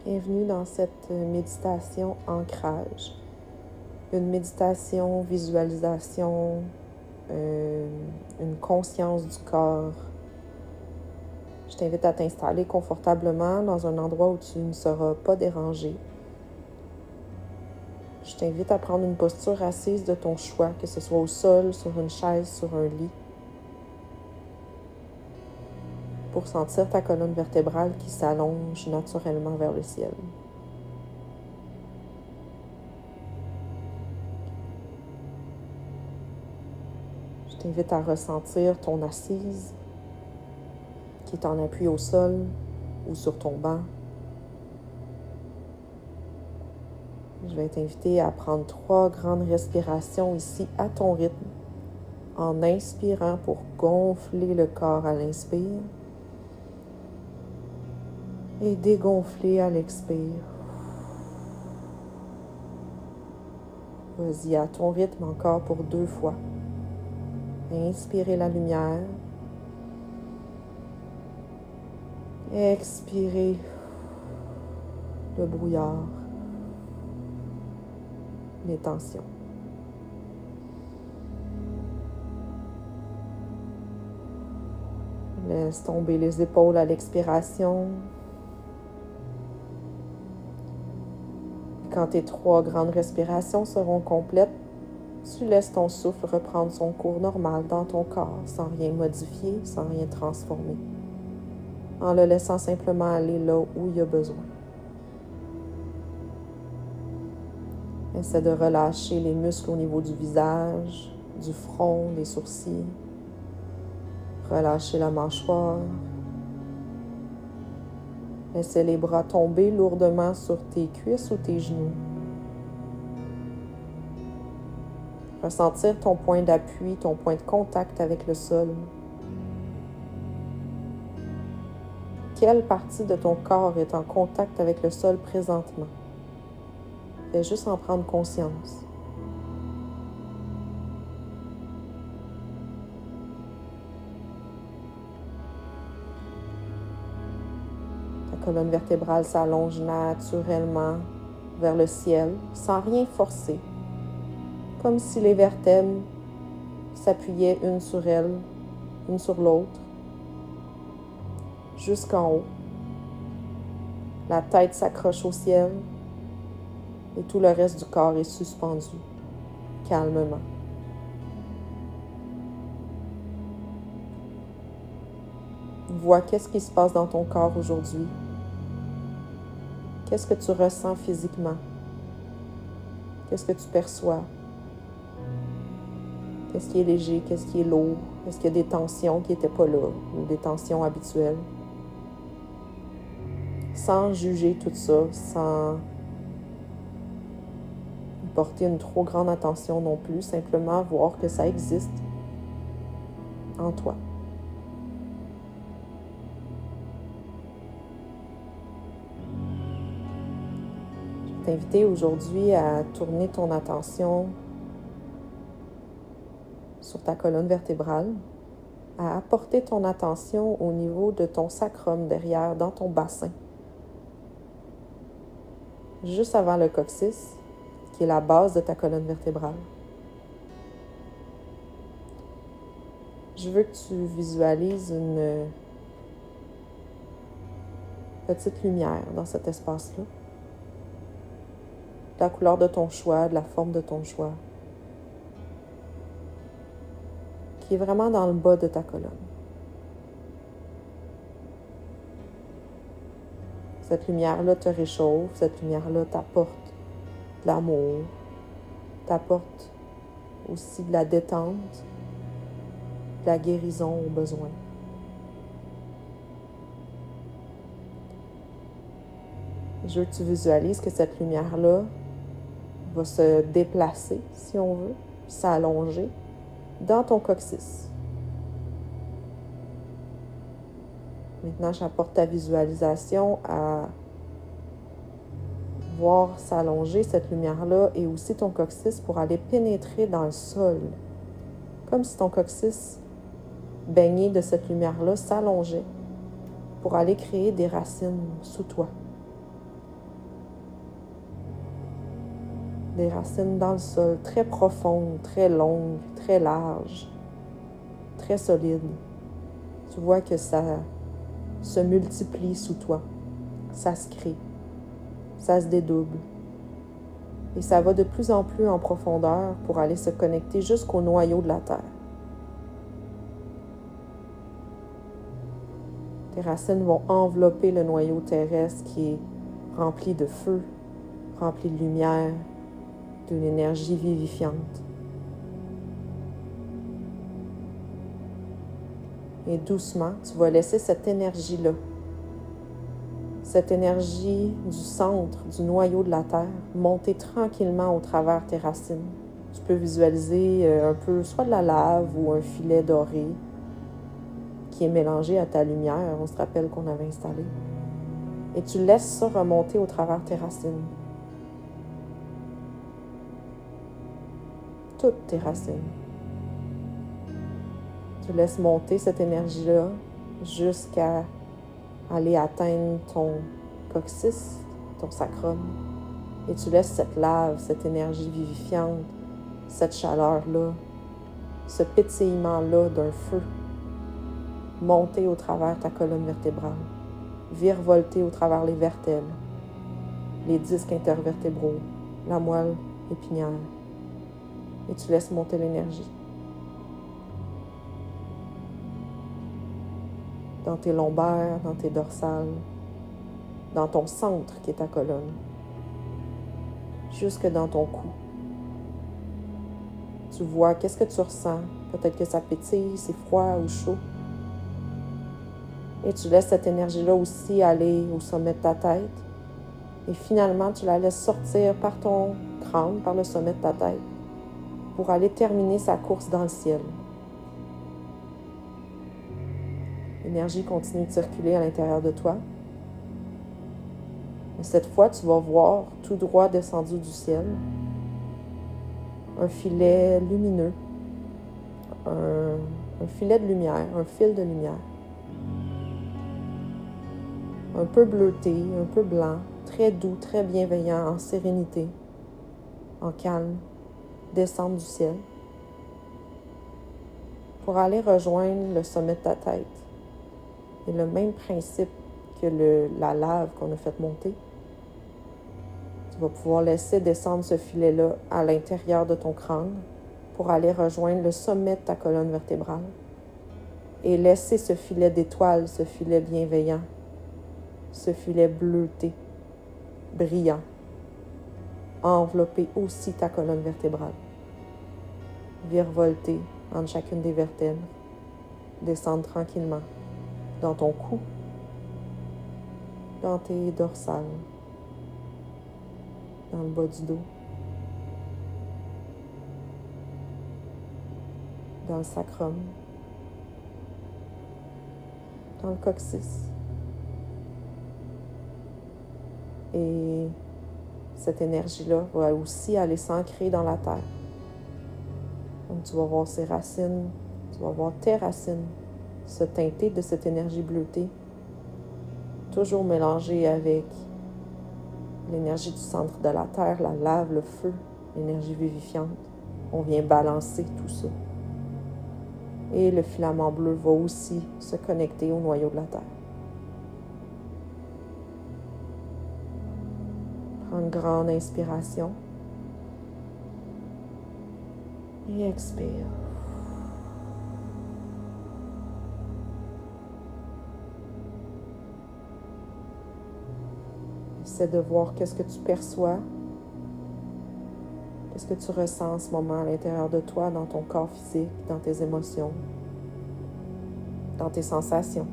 Bienvenue dans cette méditation ancrage. Une méditation, visualisation, une conscience du corps. Je t'invite à t'installer confortablement dans un endroit où tu ne seras pas dérangé. Je t'invite à prendre une posture assise de ton choix, que ce soit au sol, sur une chaise, sur un lit, pour sentir ta colonne vertébrale qui s'allonge naturellement vers le ciel. Je t'invite à ressentir ton assise qui est en appui au sol ou sur ton banc. Je vais t'inviter à prendre 3 grandes respirations ici à ton rythme, en inspirant pour gonfler le corps à l'inspire et dégonfler à l'expire. Vas-y à ton rythme encore pour 2 fois. Inspirez la lumière. Expirez le brouillard, les tensions. Laisse tomber les épaules à l'expiration. Quand tes 3 grandes respirations seront complètes, tu laisses ton souffle reprendre son cours normal dans ton corps, sans rien modifier, sans rien transformer, en le laissant simplement aller là où il y a besoin. Essaie de relâcher les muscles au niveau du visage, du front, des sourcils. Relâcher la mâchoire. Laissez les bras tomber lourdement sur tes cuisses ou tes genoux. Ressentir ton point d'appui, ton point de contact avec le sol. Quelle partie de ton corps est en contact avec le sol présentement? Fais juste en prendre conscience. Ta colonne vertébrale s'allonge naturellement vers le ciel, sans rien forcer, comme si les vertèbres s'appuyaient une sur elle, une sur l'autre, jusqu'en haut. La tête s'accroche au ciel et tout le reste du corps est suspendu, calmement. Vois qu'est-ce qui se passe dans ton corps aujourd'hui. Qu'est-ce que tu ressens physiquement? Qu'est-ce que tu perçois? Qu'est-ce qui est léger? Qu'est-ce qui est lourd? Est-ce qu'il y a des tensions qui n'étaient pas là ou des tensions habituelles? Sans juger tout ça, sans porter une trop grande attention non plus, simplement voir que ça existe en toi. Je vais t'inviter aujourd'hui à tourner ton attention sur ta colonne vertébrale, à apporter ton attention au niveau de ton sacrum derrière, dans ton bassin, juste avant le coccyx, qui est la base de ta colonne vertébrale. Je veux que tu visualises une petite lumière dans cet espace-là, de la couleur de ton choix, de la forme de ton choix, qui est vraiment dans le bas de ta colonne. Cette lumière-là te réchauffe, cette lumière-là t'apporte de l'amour, t'apporte aussi de la détente, de la guérison au besoin. Je veux que tu visualises que cette lumière-là va se déplacer, si on veut, s'allonger dans ton coccyx. Maintenant, j'apporte ta visualisation à voir s'allonger cette lumière-là et aussi ton coccyx pour aller pénétrer dans le sol. Comme si ton coccyx, baigné de cette lumière-là, s'allongeait pour aller créer des racines sous toi. Des racines dans le sol, très profondes, très longues, très larges, très solides. Tu vois que ça se multiplie sous toi. Ça se crée. Ça se dédouble. Et ça va de plus en plus en profondeur pour aller se connecter jusqu'au noyau de la Terre. Tes racines vont envelopper le noyau terrestre qui est rempli de feu, rempli de lumière, d'une énergie vivifiante. Et doucement, tu vas laisser cette énergie-là, cette énergie du centre, du noyau de la Terre, monter tranquillement au travers tes racines. Tu peux visualiser un peu soit de la lave ou un filet doré qui est mélangé à ta lumière, on se rappelle qu'on avait installé. Et tu laisses ça remonter au travers tes racines. Toutes tes racines. Tu laisses monter cette énergie-là jusqu'à aller atteindre ton coccyx, ton sacrum. Et tu laisses cette lave, cette énergie vivifiante, cette chaleur-là, ce pétillement-là d'un feu monter au travers ta colonne vertébrale, virevolter au travers les vertèbres, les disques intervertébraux, la moelle épinière. Et tu laisses monter l'énergie. Dans tes lombaires, dans tes dorsales, dans ton centre qui est ta colonne, jusque dans ton cou. Tu vois, qu'est-ce que tu ressens? Peut-être que ça pétille, c'est froid ou chaud. Et tu laisses cette énergie-là aussi aller au sommet de ta tête. Et finalement, tu la laisses sortir par ton crâne, par le sommet de ta tête, pour aller terminer sa course dans le ciel. L'énergie continue de circuler à l'intérieur de toi. Et cette fois, tu vas voir tout droit descendu du ciel un filet lumineux, un filet de lumière, un fil de lumière. Un peu bleuté, un peu blanc, très doux, très bienveillant, en sérénité, en calme, descendre du ciel pour aller rejoindre le sommet de ta tête. Et le même principe que la lave qu'on a fait monter, tu vas pouvoir laisser descendre ce filet-là à l'intérieur de ton crâne pour aller rejoindre le sommet de ta colonne vertébrale et laisser ce filet d'étoiles, ce filet bienveillant, ce filet bleuté, brillant, envelopper aussi ta colonne vertébrale. Virevolter entre chacune des vertèbres, descendre tranquillement dans ton cou, dans tes dorsales, dans le bas du dos, dans le sacrum, dans le coccyx. Et cette énergie-là va aussi aller s'ancrer dans la terre. Donc tu vas voir ses racines, tu vas voir tes racines se teinter de cette énergie bleutée, toujours mélangée avec l'énergie du centre de la terre, la lave, le feu, l'énergie vivifiante. On vient balancer tout ça. Et le filament bleu va aussi se connecter au noyau de la terre. Prends une grande inspiration. Et expire. Essaie de voir qu'est-ce que tu perçois, qu'est-ce que tu ressens en ce moment à l'intérieur de toi, dans ton corps physique, dans tes émotions, dans tes sensations.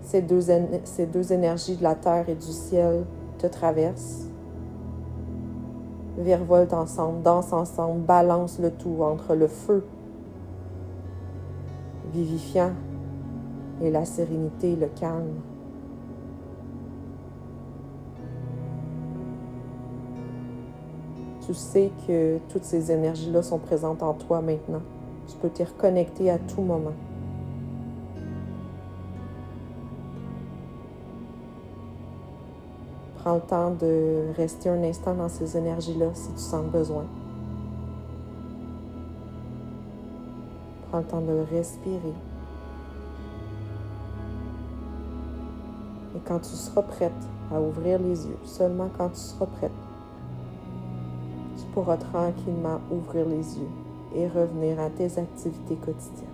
Ces deux énergies de la terre et du ciel te traversent, virevoltent ensemble, dansent ensemble, balancent le tout entre le feu vivifiant et la sérénité, le calme. Tu sais que toutes ces énergies-là sont présentes en toi maintenant. Tu peux t'y reconnecter à tout moment. Prends le temps de rester un instant dans ces énergies-là si tu sens le besoin. Prends le temps de respirer. Et quand tu seras prête à ouvrir les yeux, seulement quand tu seras prête, tu pourras tranquillement ouvrir les yeux et revenir à tes activités quotidiennes.